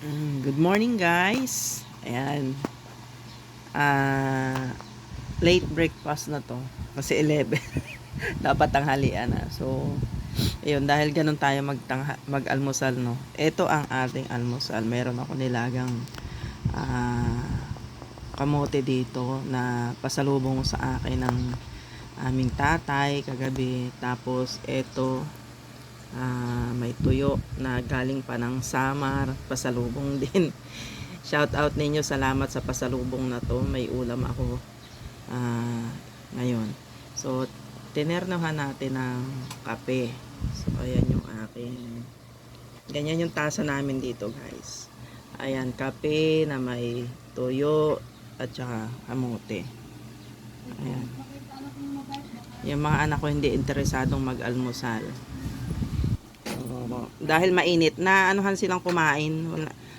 Good morning guys. Ayan. Ah, late breakfast na to. Kasi 11. Dapat tanghalian na. So, ayun, dahil ganun tayo mag-almusal, no. Ito ang ating almusal. Meron ako nilagang kamote dito na pasalubong sa akin ng aming tatay kagabi. Tapos ito may tuyo na galing pa ng Samar, pasalubong din. Shout out ninyo, salamat sa pasalubong na to. May ulam ako ngayon. So, tinernohan natin ng kape. So, ayan yung akin. Ganyan yung tasa namin dito, guys. Ayan, kape na may tuyo at saka kamote. Ayan. Yung mga anak ko hindi interesadong mag-almusal. Dahil mainit na anuhan silang kumain,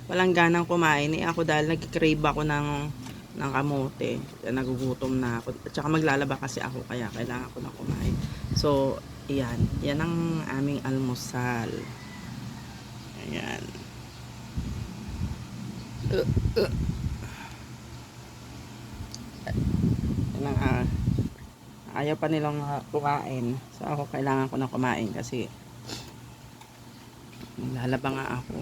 walang ganang kumain ako dahil nagki-crave ako ng kamote, nagugutom na ako at saka maglalaba kasi ako kaya kailangan ko na kumain. So yan ang aming almusal. Ayan. Yan ang, ayaw pa nilang kumain, so ako kailangan ko na kumain kasi lalaba nga ako.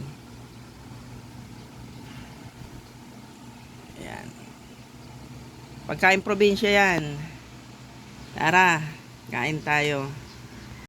Ayan. Pagkain probinsya yan. Tara, kain tayo.